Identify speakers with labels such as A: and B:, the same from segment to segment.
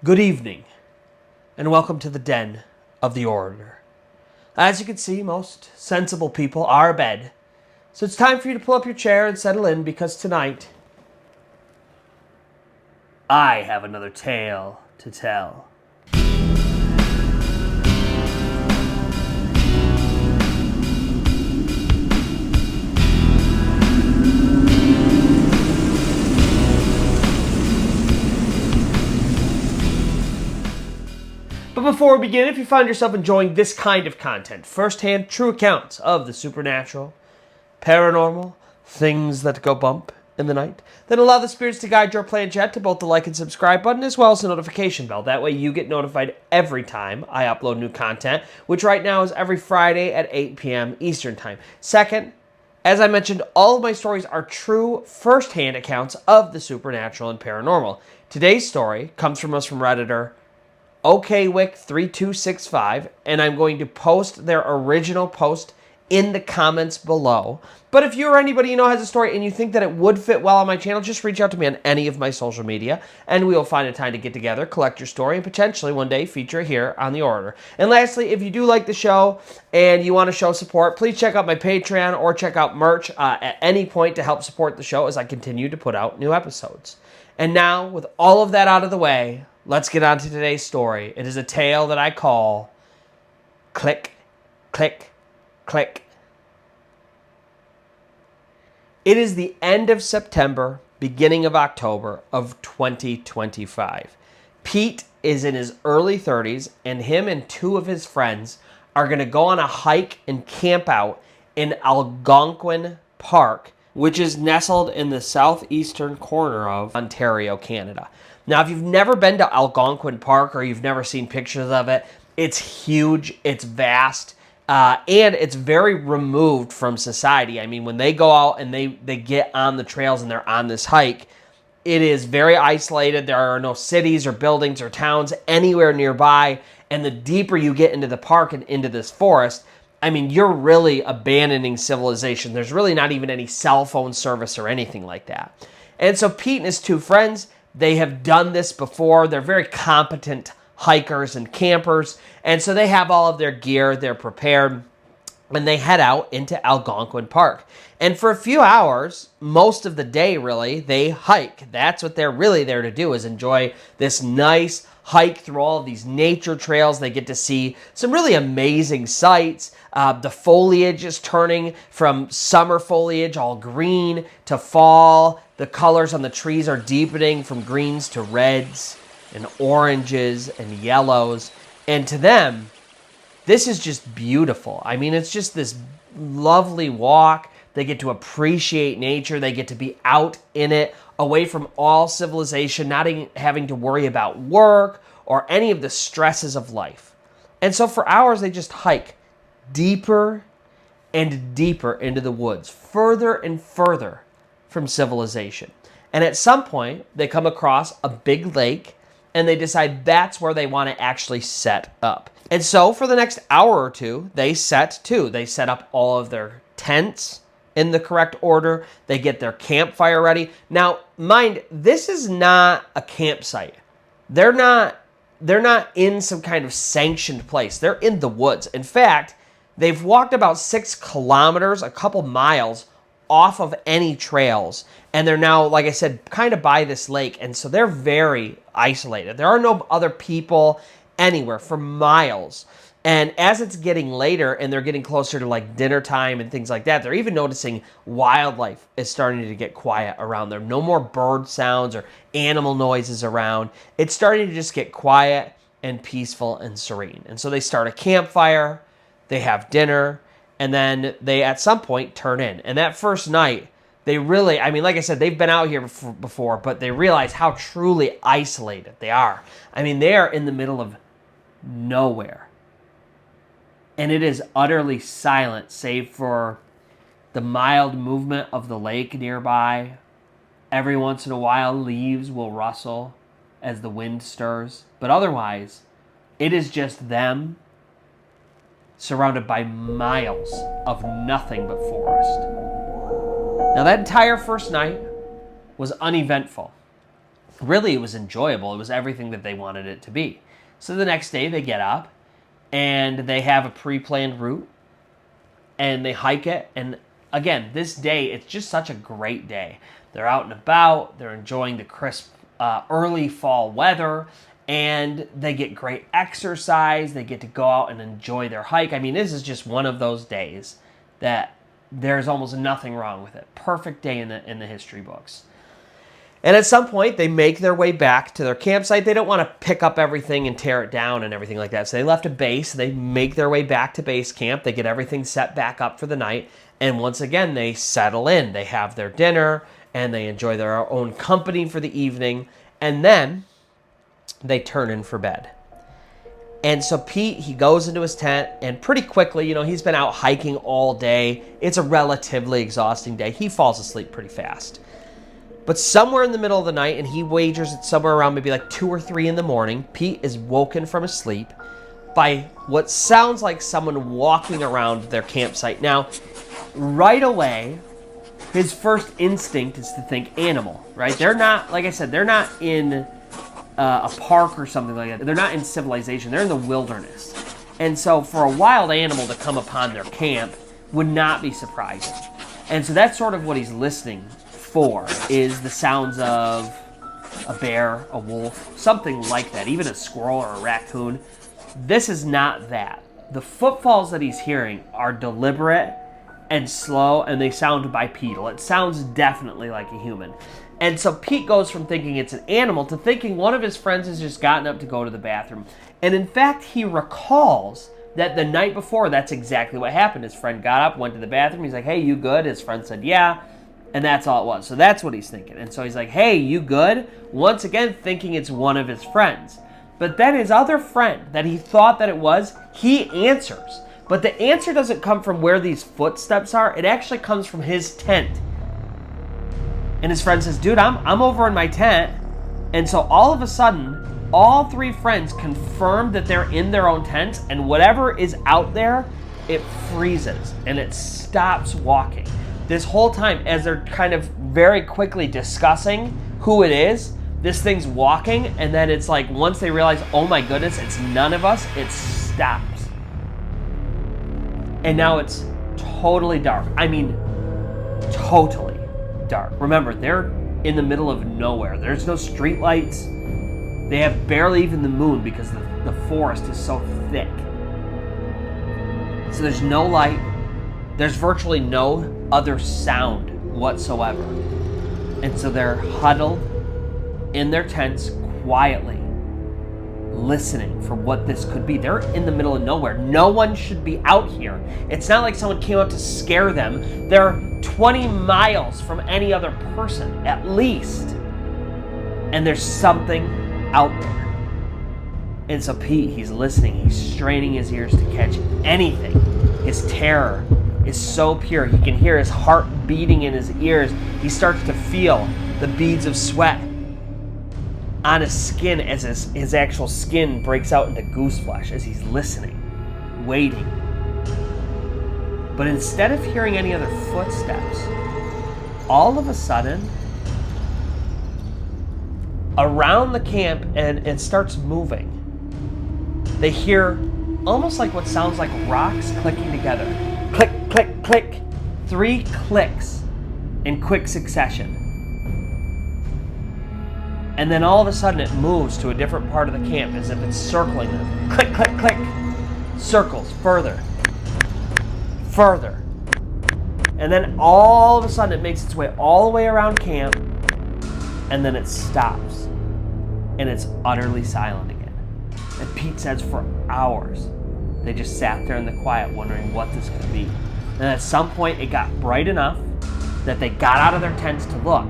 A: Good evening, and welcome to the den of the Orator. As you can see, most sensible people are abed, so it's time for you to pull up your chair and settle in, because tonight, I have another tale to tell. But before we begin, if you find yourself enjoying this kind of content, first-hand true accounts of the supernatural, paranormal, things that go bump in the night, then allow the spirits to guide your planchette to both the like and subscribe button as well as the notification bell. That way you get notified every time I upload new content, which right now is every Friday at 8 p.m. Eastern Time. Second, as I mentioned, all of my stories are true first-hand accounts of the supernatural and paranormal. Today's story comes from Redditor OKWick3265, and I'm going to post their original post in the comments below. But if you or anybody you know has a story and you think that it would fit well on my channel, just reach out to me on any of my social media, and we will find a time to get together, collect your story, and potentially one day feature it here on The Orator. And lastly, if you do like the show and you want to show support, please check out my Patreon or check out merch at any point to help support the show as I continue to put out new episodes. And now, with all of that out of the way, let's get on to today's story. It is a tale that I call Click, Click, Click. It is the end of September, beginning of October of 2025. Pete is in his early 30s, and him and two of his friends are going to go on a hike and camp out in Algonquin Park, which is nestled in the southeastern corner of Ontario, Canada. Now, if you've never been to Algonquin Park or you've never seen pictures of it, it's huge, it's vast, and it's very removed from society. I mean, when they go out and they get on the trails and they're on this hike, it is very isolated. There are no cities or buildings or towns anywhere nearby, and the deeper you get into the park and into this forest, I mean, you're really abandoning civilization. There's really not even any cell phone service or anything like that. And so Pete and his two friends, they have done this before. They're very competent hikers and campers. And so they have all of their gear. They're prepared. And they head out into Algonquin Park. And for a few hours, most of the day really, they hike. That's what they're really there to do, is enjoy this nice hike through all of these nature trails. They get to see some really amazing sights. The foliage is turning from summer foliage, all green, to fall. The colors on the trees are deepening from greens to reds and oranges and yellows. And to them, this is just beautiful. I mean, it's just this lovely walk. They get to appreciate nature. They get to be out in it, away from all civilization, not having to worry about work or any of the stresses of life. And so for hours, they just hike deeper and deeper into the woods, further and further from civilization. And at some point, they come across a big lake, and they decide that's where they want to actually set up. And so for the next hour or two, they set up all of their tents in the correct order. They get their campfire ready. Now, mind, this is not a campsite. They're not in some kind of sanctioned place. They're in the woods. In fact, they've walked about 6 kilometers, a couple miles, off of any trails. And they're now, like I said, kind of by this lake. And so they're very isolated. There are no other people anywhere for miles. And as it's getting later and they're getting closer to like dinner time and things like that, they're even noticing wildlife is starting to get quiet around them. No more bird sounds or animal noises around. It's starting to just get quiet and peaceful and serene. And so they start a campfire, they have dinner, and then they at some point turn in. And that first night, they really, I mean, like I said, they've been out here before, but they realize how truly isolated they are. I mean, they are in the middle of nowhere. And it is utterly silent, save for the mild movement of the lake nearby. Every once in a while, leaves will rustle as the wind stirs. But otherwise, it is just them surrounded by miles of nothing but forest. Now, that entire first night was uneventful. really it was enjoyable. It was everything that they wanted it to be. So the next day they get up and they have a pre-planned route and they hike it. And again, this day, it's just such a great day. They're out and about, they're enjoying the crisp early fall weather, and they get great exercise. They get to go out and enjoy their hike. I mean, this is just one of those days that there's almost nothing wrong with it. Perfect day in the history books. And at some point, they make their way back to their campsite. They don't want to pick up everything and tear it down and everything like that. So they left a base. They make their way back to base camp. They get everything set back up for the night. And once again, they settle in. They have their dinner, and they enjoy their own company for the evening. And then they turn in for bed. And so Pete, he goes into his tent, and pretty quickly, he's been out hiking all day. It's a relatively exhausting day. He falls asleep pretty fast. But somewhere in the middle of the night, and he wagers it's somewhere around maybe like 2 or 3 in the morning, Pete is woken from his sleep by what sounds like someone walking around their campsite. Now, right away, his first instinct is to think animal, right? They're not, like I said, they're not in a park or something like that. They're not in civilization. They're in the wilderness. And so for a wild animal to come upon their camp would not be surprising. And so that's sort of what he's listening for, is the sounds of a bear, a wolf, something like that, even a squirrel or a raccoon. This is not that. The footfalls that he's hearing are deliberate and slow, and they sound bipedal. It sounds definitely like a human. And so Pete goes from thinking it's an animal to thinking one of his friends has just gotten up to go to the bathroom. And in fact, he recalls that the night before, that's exactly what happened. His friend got up, went to the bathroom. He's like, hey, you good? His friend said, yeah. And that's all it was. So that's what he's thinking. And so he's like, hey, you good? Once again, thinking it's one of his friends. But then his other friend that he thought that it was, he answers. But the answer doesn't come from where these footsteps are. It actually comes from his tent. And his friend says, dude, I'm over in my tent. And so all of a sudden, all 3 friends confirm that they're in their own tents. And whatever is out there, it freezes and it stops walking. This whole time, as they're kind of very quickly discussing who it is, this thing's walking, and then it's like, once they realize, oh my goodness, it's none of us, it stops. And now it's totally dark. I mean, totally dark. Remember, they're in the middle of nowhere. There's no street lights. They have barely even the moon because the forest is so thick. So there's no light. There's virtually no other sound whatsoever. And so they're huddled in their tents quietly, listening for what this could be. They're in the middle of nowhere. No one should be out here. It's not like someone came out to scare them. They're 20 miles from any other person, at least. And there's something out there. And so Pete, he's listening. He's straining his ears to catch anything. His terror is so pure. He can hear his heart beating in his ears. He starts to feel the beads of sweat on his skin as his actual skin breaks out into goose flesh as he's listening, waiting. But instead of hearing any other footsteps, all of a sudden, around the camp, and it starts moving, they hear almost like what sounds like rocks clicking together. Click, click, click. 3 clicks in quick succession. And then all of a sudden it moves to a different part of the camp as if it's circling them. Click, click, click. Circles further. Further. And then all of a sudden it makes its way all the way around camp, and then it stops. And it's utterly silent again. And Pete says for hours, they just sat there in the quiet wondering what this could be. And at some point, it got bright enough that they got out of their tents to look.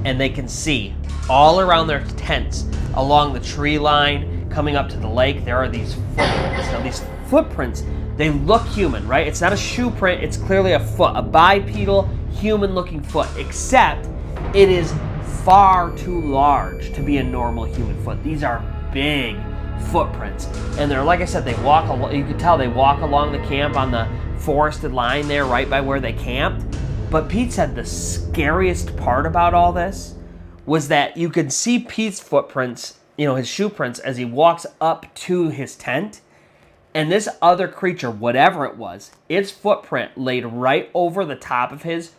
A: And they can see all around their tents, along the tree line, coming up to the lake, there are these footprints. Now, these footprints, they look human, right? It's not a shoe print. It's clearly a foot, a bipedal, human-looking foot, except it is far too large to be a normal human foot. These are big footprints, and they're, like I said, they walk. You can tell they walk along the camp on the forested line there, right by where they camped. But Pete said the scariest part about all this was that you could see Pete's footprints, his shoe prints, as he walks up to his tent. And this other creature, whatever it was, its footprint laid right over the top of his,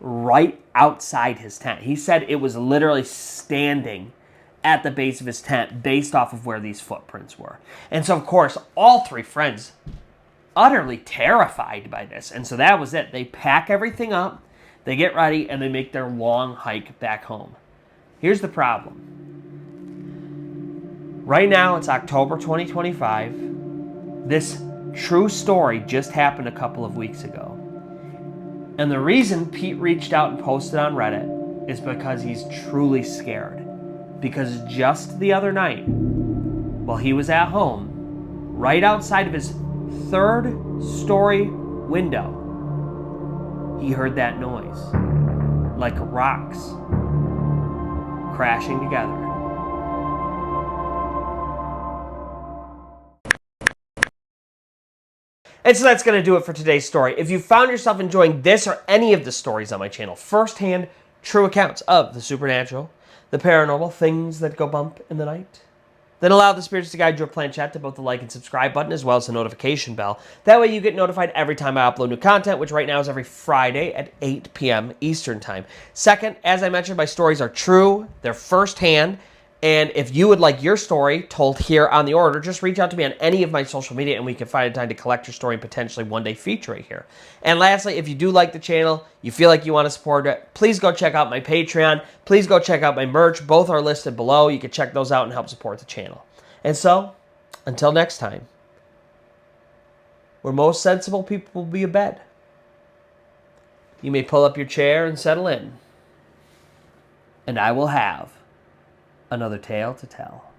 A: right outside his tent. He said it was literally standing at the base of his tent based off of where these footprints were. And so, of course, all three friends utterly terrified by this. And so that was it. They pack everything up, they get ready, and they make their long hike back home. Here's the problem. Right now, it's October 2025. This true story just happened a couple of weeks ago. And the reason Pete reached out and posted on Reddit is because he's truly scared. Because just the other night, while he was at home, right outside of his third-story window, he heard that noise, like rocks crashing together. And so that's going to do it for today's story. If you found yourself enjoying this or any of the stories on my channel, first-hand, true accounts of the supernatural, the paranormal, things that go bump in the night, then allow the spirits to guide your planchette to both the like and subscribe button as well as the notification bell. That way you get notified every time I upload new content, which right now is every Friday at 8 p.m. Eastern Time. Second, as I mentioned, my stories are true, they're firsthand, and if you would like your story told here on The Orator, just reach out to me on any of my social media and we can find a time to collect your story and potentially one day feature it here. And lastly, if you do like the channel, you feel like you want to support it, please go check out my Patreon. Please go check out my merch. Both are listed below. You can check those out and help support the channel. And so, until next time, where most sensible people will be abed, you may pull up your chair and settle in, and I will have another tale to tell.